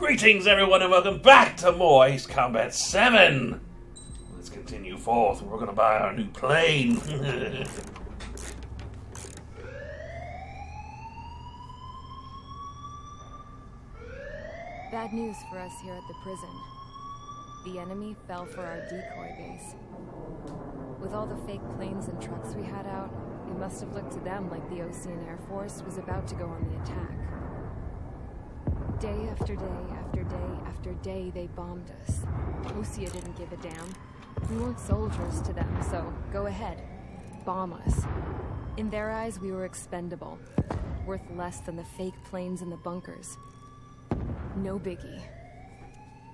Greetings, everyone, and welcome back to more Ace Combat 7. Let's continue forth. We're going to buy our new plane. Bad news for us here at the prison. The enemy fell for our decoy base. With all the fake planes and trucks we had out, it must have looked to them like the Ocean Air Force was about to go on the attack. Day after day after day after day, they bombed us. Osea didn't give a damn. We weren't soldiers to them, so go ahead. Bomb us. In their eyes, we were expendable. Worth less than the fake planes in the bunkers. No biggie.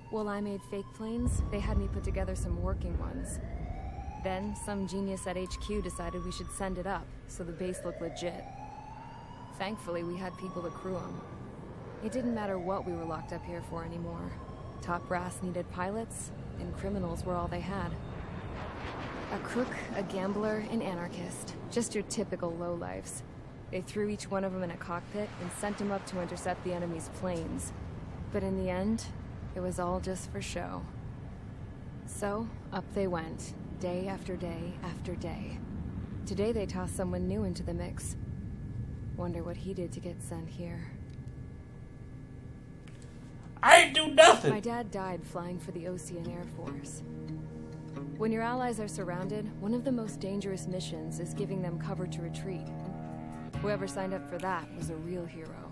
While I made fake planes, they had me put together some working ones. Then, some genius at HQ decided we should send it up, so the base looked legit. Thankfully, we had people to crew them. It didn't matter what we were locked up here for anymore. Top brass needed pilots, and criminals were all they had. A crook, a gambler, an anarchist. Just your typical lowlifes. They threw each one of them in a cockpit and sent them up to intercept the enemy's planes. But in the end, it was all just for show. So, up they went, day after day after day. Today they tossed someone new into the mix. Wonder what he did to get sent here. I ain't do nothing. My dad died flying for the Ocean Air Force. When your allies are surrounded, one of the most dangerous missions is giving them cover to retreat. Whoever signed up for that was a real hero.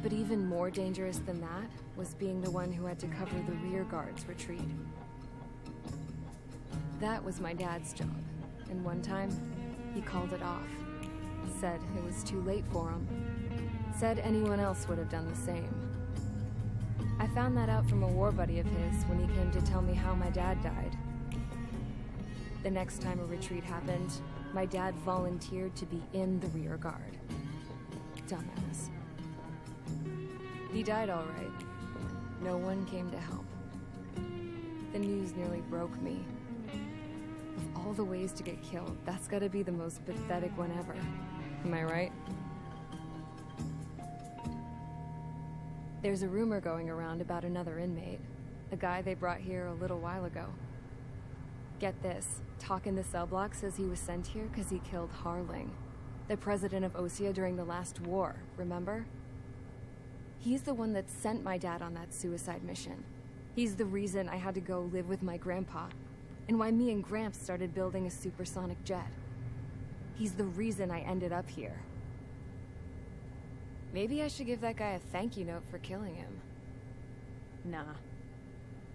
But even more dangerous than that was being the one who had to cover the rear guard's retreat. That was my dad's job, and one time, he called it off. Said it was too late for him. Said anyone else would have done the same. I found that out from a war buddy of his when he came to tell me how my dad died. The next time a retreat happened, my dad volunteered to be in the rear guard. Dumbass. He died all right. No one came to help. The news nearly broke me. Of all the ways to get killed, that's gotta be the most pathetic one ever. Am I right? There's a rumor going around about another inmate. A guy they brought here a little while ago. Get this, talk in the cell block says he was sent here because he killed Harling, the president of Osea during the last war, remember? He's the one that sent my dad on that suicide mission. He's the reason I had to go live with my grandpa, and why me and Gramps started building a supersonic jet. He's the reason I ended up here. Maybe I should give that guy a thank you note for killing him. Nah.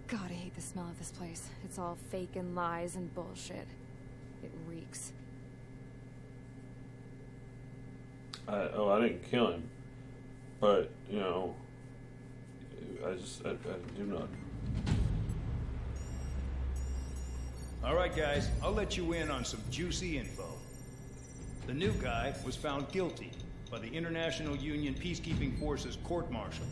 God, I hate the smell of this place. It's all fake and lies and bullshit. It reeks. I didn't kill him. But, you know, I do not. Alright guys, I'll let you in on some juicy info. The new guy was found guilty by the International Union Peacekeeping Forces court-martial.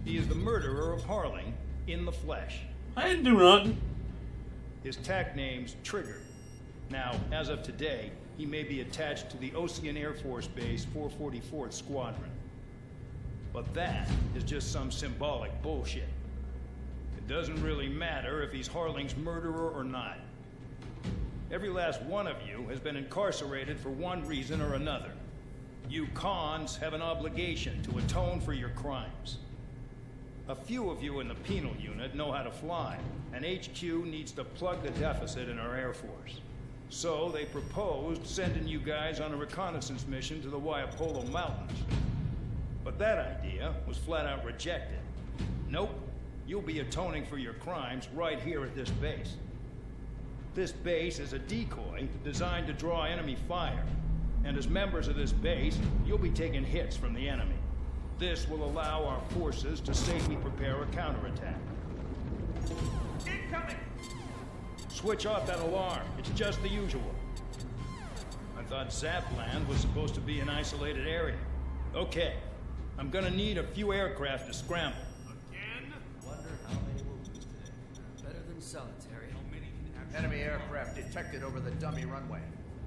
He is the murderer of Harling in the flesh. I didn't do nothing. His TAC name's Trigger. Now, as of today, he may be attached to the Ocean Air Force Base 444th Squadron. But that is just some symbolic bullshit. It doesn't really matter if he's Harling's murderer or not. Every last one of you has been incarcerated for one reason or another. You cons have an obligation to atone for your crimes. A few of you in the penal unit know how to fly, and HQ needs to plug the deficit in our Air Force. So they proposed sending you guys on a reconnaissance mission to the Waiapolo Mountains. But that idea was flat out rejected. Nope, you'll be atoning for your crimes right here at this base. This base is a decoy designed to draw enemy fire. And as members of this base, you'll be taking hits from the enemy. This will allow our forces to safely prepare a counterattack. Incoming! Switch off that alarm. It's just the usual. I thought Zapland was supposed to be an isolated area. Okay, I'm gonna need a few aircraft to scramble. Again? Wonder how many will lose today. Better than solitary. Enemy aircraft detected over the dummy runway.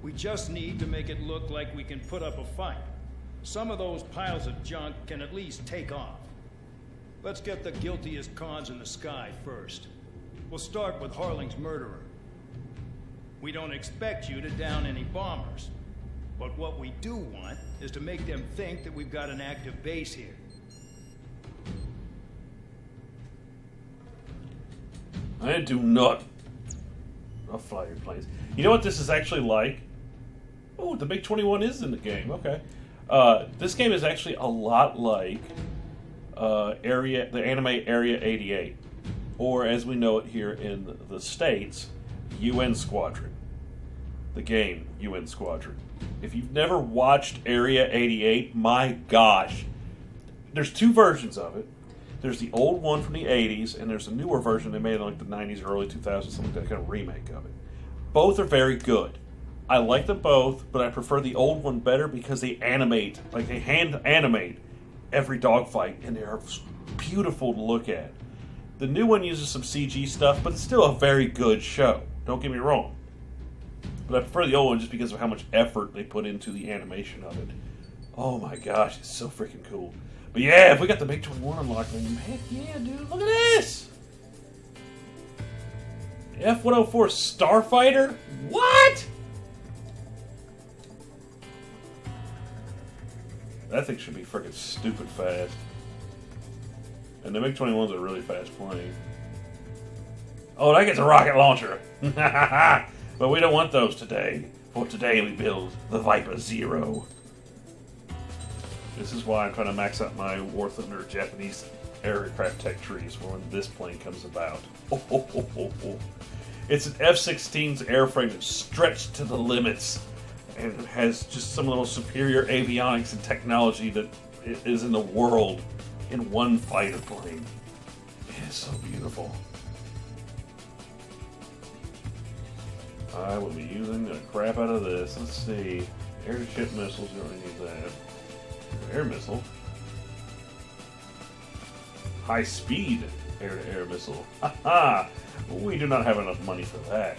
We just need to make it look like we can put up a fight. Some of those piles of junk can at least take off. Let's get the guiltiest cons in the sky first. We'll start with Harling's murderer. We don't expect you to down any bombers. But what we do want is to make them think that we've got an active base here. I do not. I'll fly your planes. You know what this is actually like? Oh, the MiG-21 is in the game. Okay. This game is actually a lot like the anime Area 88. Or, as we know it here in the States, UN Squadron. The game, UN Squadron. If you've never watched Area 88, my gosh. There's two versions of it. There's the old one from the 80s, and there's a newer version they made in like the 90s or early 2000s, something like that, kind of remake of it. Both are very good. I like them both, but I prefer the old one better because they animate, like they hand animate every dogfight, and they are beautiful to look at. The new one uses some CG stuff, but it's still a very good show. Don't get me wrong. But I prefer the old one just because of how much effort they put into the animation of it. Oh my gosh, it's so freaking cool. But yeah, if we got the MiG-21 unlocked, then heck yeah, dude, look at this! F-104 Starfighter? What? That thing should be freaking stupid fast. And the MiG-21's a really fast plane. Oh, that gets a rocket launcher! But we don't want those today. For today we build the Viper Zero. This is why I'm trying to max out my War Thunder Japanese aircraft tech trees for when this plane comes about. It's an F-16's airframe that's stretched to the limits and has just some of the most superior avionics and technology that is in the world in one fighter plane. It is so beautiful. I will be using the crap out of this. Let's see. Airship missiles, you don't need that. Air missile. High speed air-to-air missile. Haha! We do not have enough money for that.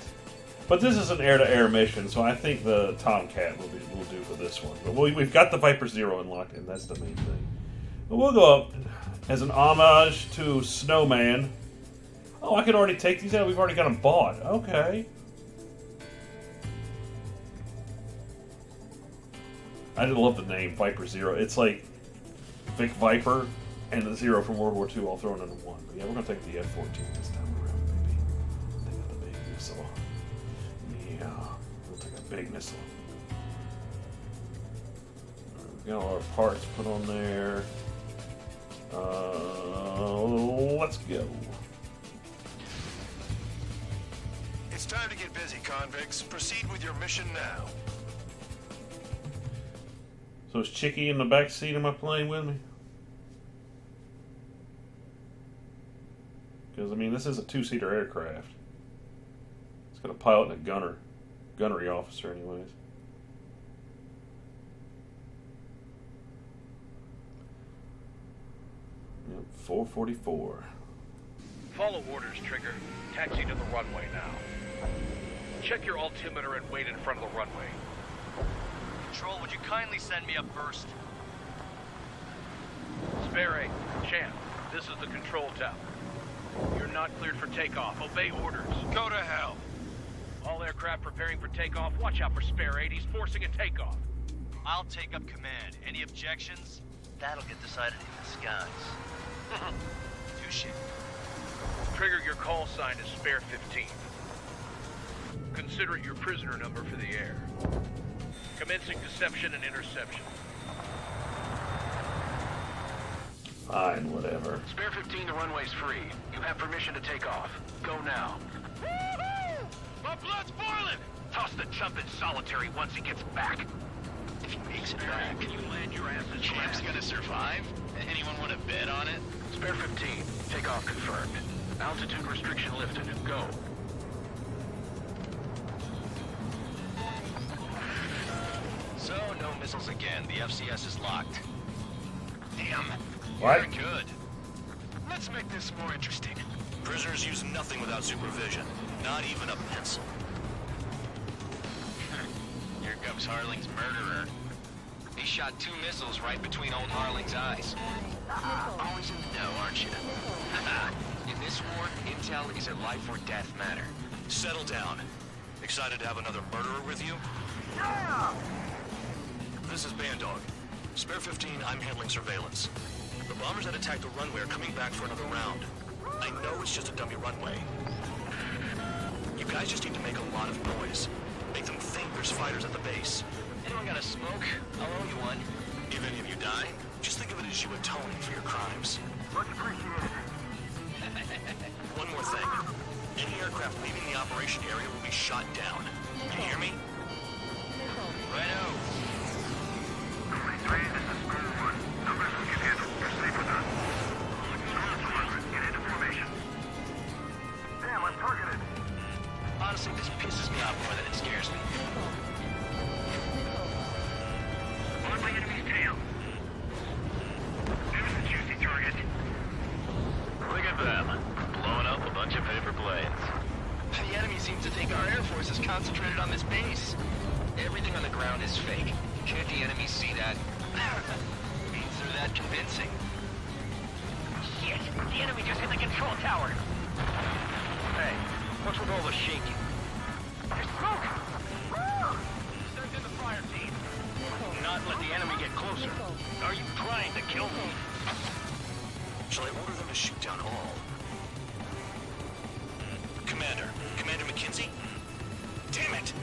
But this is an air-to-air mission, so I think the Tomcat will do for this one. But we've got the Viper Zero unlocked, and that's the main thing. But we'll go up as an homage to Snowman. Oh, I can already take these out? We've already got them bought. Okay. I just love the name, Viper Zero. It's like Vic Viper and the Zero from World War II all thrown into one. But yeah, we're going to take the F-14 this time around, baby. They got the big missile. Yeah, we'll take a big missile. Right, we got all our parts put on there. Let's go. It's time to get busy, convicts. Proceed with your mission now. So is Chicky in the back seat of my plane with me? Because, I mean, this is a two-seater aircraft. It's got a pilot and a gunnery officer anyways. Yep, 444. Follow orders, Trigger. Taxi to the runway now. Check your altimeter and wait in front of the runway. Control, would you kindly send me up first? Spare 8, Champ, this is the control tower. You're not cleared for takeoff. Obey orders. Go to hell. All aircraft preparing for takeoff. Watch out for Spare 8. He's forcing a takeoff. I'll take up command. Any objections? That'll get decided in the skies. Touche. Trigger, your call sign is Spare 15. Consider it your prisoner number for the air. Commencing deception and interception. Fine, whatever. Spare 15, the runway's free. You have permission to take off. Go now. Woohoo! My blood's boiling! Toss the chump in solitary once he gets back. If he makes it back, can you land your ass as Champ's gonna survive? Anyone want to bet on it? Spare 15, takeoff confirmed. Altitude restriction lifted. Go. So, no missiles again. The FCS is locked. Damn. What? Very good. Let's make this more interesting. Prisoners use nothing without supervision. Not even a pencil. Here comes Harling's murderer. He shot 2 missiles right between old Harling's eyes. Always in the know, aren't you? In this war, intel is a life or death matter. Settle down. Excited to have another murderer with you? This is Bandog. Spare 15, I'm handling surveillance. The bombers that attacked the runway are coming back for another round. I know it's just a dummy runway. You guys just need to make a lot of noise. Make them think there's fighters at the base. Anyone got a smoke? I'll owe you one. If any of you die, just think of it as you atoning for your crimes. Much appreciated. One more thing. Any aircraft leaving the operation area will be shot down. You hear me? Righto. 23, this is School 1. No vessels can handle. Proceed with us. Squad 1, get into formation. Damn, I'm targeted. Honestly, this pisses me off more than it scares me. On my enemy's tail. There's a juicy target. Look at them. Blowing up a bunch of paper planes. The enemy seems to think our Air Force is concentrated on this base. Everything on the ground is fake. Can't the enemy see that? Means they're that convincing. Shit! The enemy just hit the control tower! Hey, what's with all the shaking? There's smoke! Send in the fire team. Not let the enemy get closer. Are you trying to kill me? Shall I order them to shoot down all? Commander McKenzie? Damn it!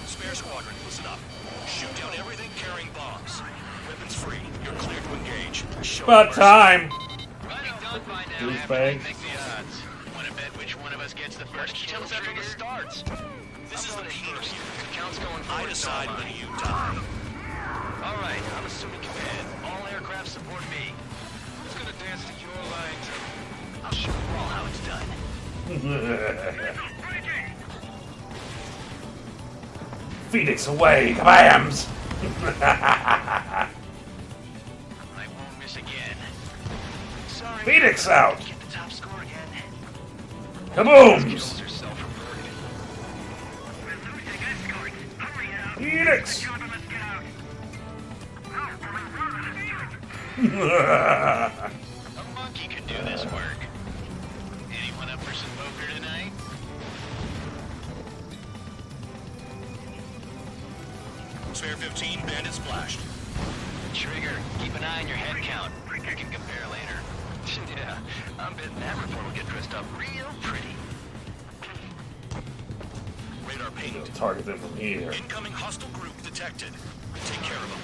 Spare squadron, listen up. Shoot down everything carrying bombs. Weapons free. You're clear to engage. Show About mercy. time. Done by now. Douchebags. Make the odds. Want to bet which one of us gets the first kill after the starts? This is the Peters. The count's going I forward. decide when you die. All right, I'm assuming command. All aircraft support me. Who's gonna dance to your lines? I'll show you all how it's done. Phoenix away, kabams! I won't miss again. Sorry. Phoenix out! Get the top score again. Kabooms! Kills are self-reported. We're losing escorts. Hurry out. Phoenix! Job and let's get out. No, from a A monkey could do this work. Anyone up for some poker tonight? Spare 15, bandit splashed. Trigger, keep an eye on your head count. We can compare later. Yeah, I'm betting that report will get dressed up real pretty. Radar pinged. Target them from here. Incoming hostile group detected. Take care of them.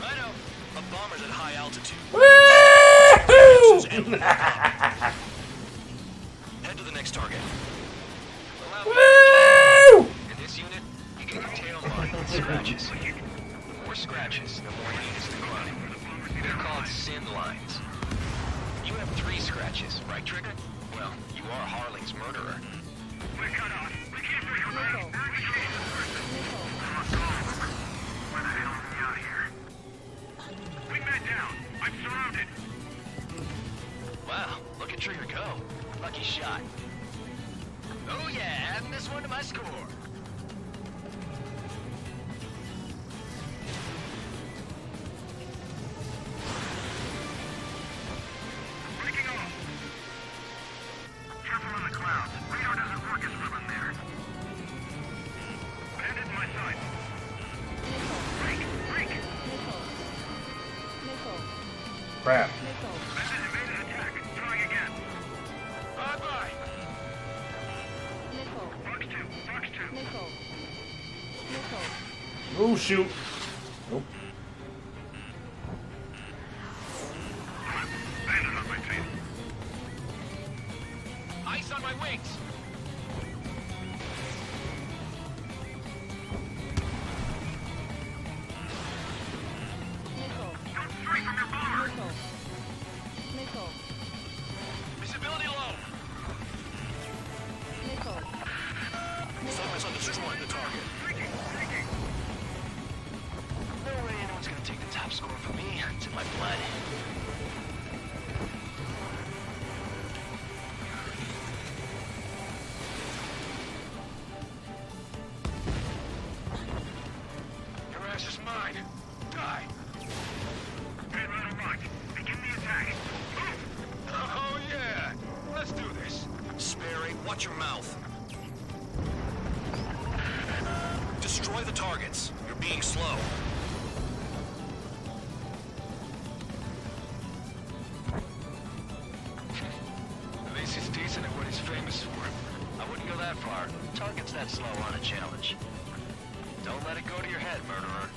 Righto. A bomber's at high altitude. Woo! Head to the next target. Woo! In this unit, you get your tail marked with scratches. The more scratches, the more heinous the crime. They're called sin lines. You have 3 scratches, right, Trigger? Well, you are Harling's murderer. We're cut off. We can't break away. Where the hell are we out here? Wingman down. I'm surrounded. Wow, look at Trigger go. Lucky shot. Oh yeah, adding this one to my score. Breaking off. Careful on the clouds. Radar doesn't work as well in there. Bandit in my sight. Break. Crap. Bandit evaded attack. Trying again. Bye-bye. Fox 2. Oh, shoot. Nope. Bandit on my tail. Ice on my wings. Don't stray from your bomber. Visibility low. Focus on destroying the target. No way mine. Die. Hey, little Mike, begin the attack. Oh, yeah. Let's do this. Sperry, watch your mouth. Destroy the targets. You're being slow. At least he's decent at what he's famous for. I wouldn't go that far. Target's that slow on a challenge. Don't let it go to your head, murderer.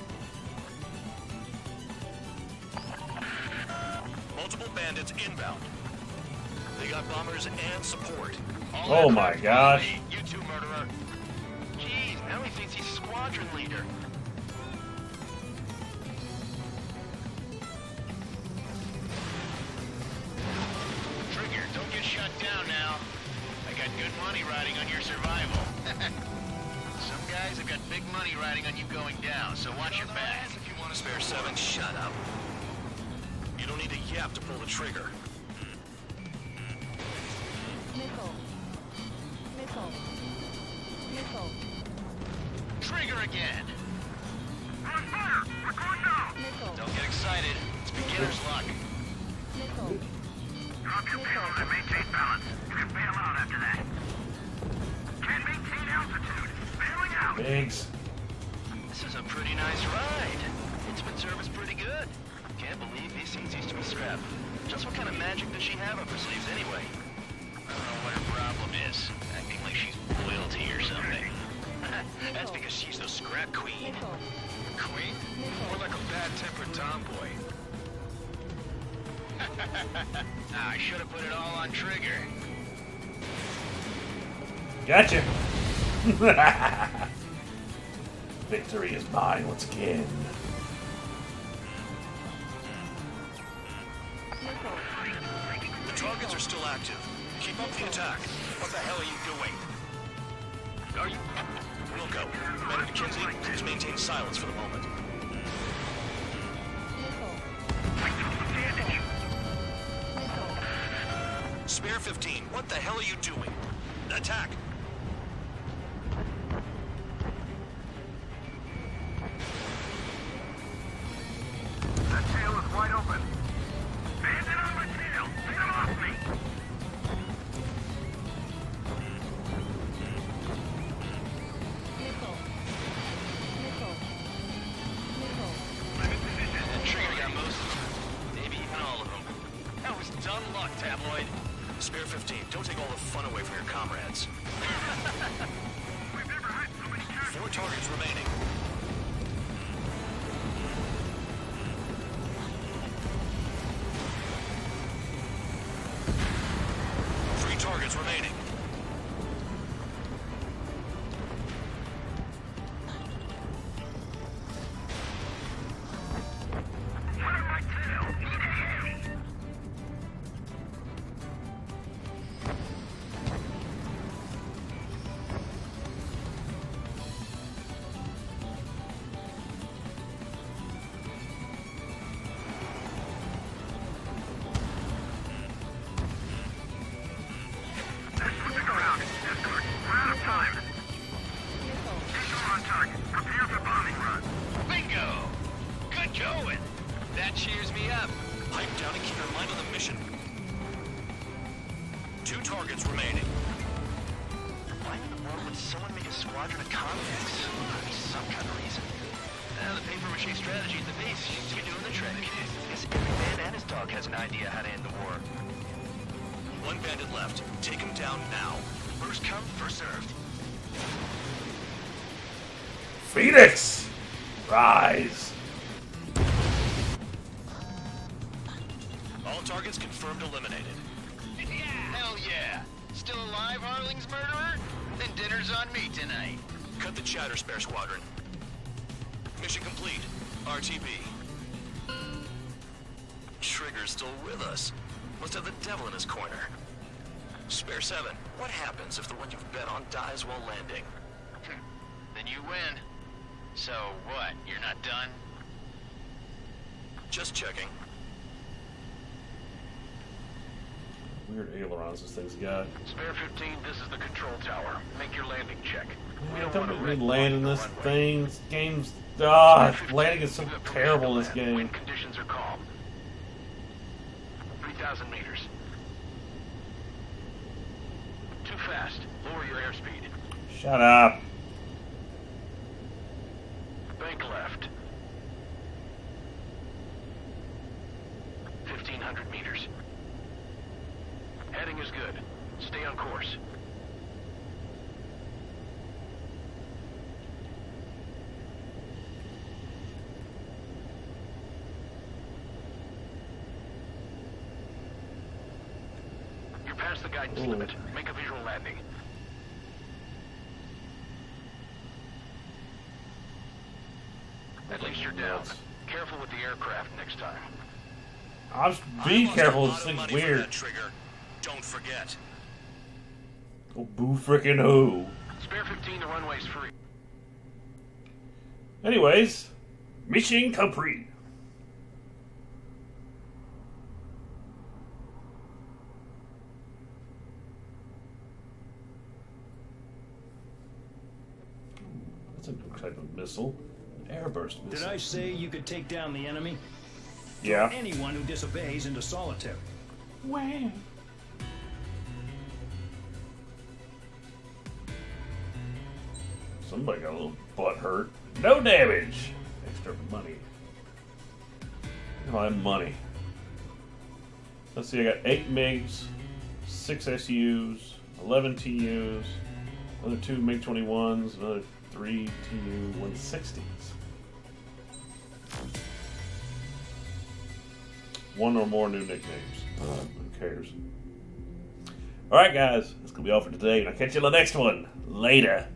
Multiple bandits inbound. They got bombers and support. All Oh aircraft my follow gosh. me. You too, murderer. Jeez, now he thinks he's squadron leader. Trigger, don't get shut down now. I got good money riding on your survival. Some guys have got big money riding on you going down, so watch your back. If you want to spare 7, shut up. You don't need a yap to pull the trigger. Nickel. Nickel. Nickel. Trigger again. On fire! We're going down! Nickel. Don't get excited. It's beginner's luck. Nickel. Drop your payload and maintain balance. You can bail out after that. Can't maintain altitude. Bailing out. Biggs. This is a pretty nice ride. Instrument service pretty good. Can't believe these things used to be scrapped. Just what kind of magic does she have up her sleeves anyway? I don't know what her problem is. Acting like she's loyalty or something. That's because she's the scrap queen. Nickel. Queen? More like a bad-tempered tomboy. I should have put it all on Trigger. Gotcha. Victory is mine once again. Nickel. The targets are still active. Keep up the attack. What the hell are you doing? Are you? Wilco, Commander Kinsey, please maintain silence for the moment. Nickel. Spare 15, what the hell are you doing? Attack! That tail is wide open. Bandit on my tail! Get him off me! Nickel. Nickel. Nickel. I'm in position. And Trigger got most of them. Maybe even all of them. That was dumb luck, Tabloid. Spare 15, don't take all the fun away from your comrades. We've never had so many casualties. 4 targets remaining. Three targets remaining. One on my tail. Need a hand. They're slipping around. Escort, we're out of time. Nickel. Visual on target. Prepare for bombing run. Bingo! Good going. That cheers me up. Pipe down and keep your mind on the mission. 2 targets remaining. Why in the world would someone make a squadron of convicts? There'd be some kind of reason. The paper-mache strategy at the base seems to be doing the trick. Guess every man and his dog has an idea how to end the war. 1 bandit left. Take him down now. First come, first served. Phoenix! Rise! All targets confirmed eliminated. Hell yeah. Still alive, Harling's murderer? Then dinner's on me tonight. Cut the chatter, Spare Squadron. Mission complete. RTB. Trigger's still with us. Must have the devil in his corner. Spare 7, what happens if the one you've bet on dies while landing? Then you win. So what, you're not done? Just checking. Weird ailerons this thing's got. Spare 15, this is the control tower. Make your landing check. We don't Don't want to make me wreck land in this runway. thing. This game's... landing is so You have permission terrible, to this land game. when conditions are calm. 3,000 meters. Too fast. Lower your airspeed. Shut up. Bank left. 1,500 meters. Heading is good. Stay on course. You're past the guidance Ooh. limit. Make a visual landing. At least you're down. Nuts. Careful with the aircraft next time. I'll just be careful. I This lost a lot of thing's money for weird. that trigger. Don't forget. Oh, boo frickin' who. Spare 15, the runway's free. Anyways, mission complete. That's a new type of missile. An airburst missile. Did I say you could take down the enemy? Yeah. Anyone who disobeys into solitary. Wow. Somebody got a little butt hurt. No damage. Extra money. Oh, that money. Let's see, I got 8 MiGs, 6 SUs, 11 TUs, another 2 MiG-21s, another 3 TU-160s. One or more new nicknames. Who cares? Alright guys, that's going to be all for today, and I'll catch you in the next one. Later.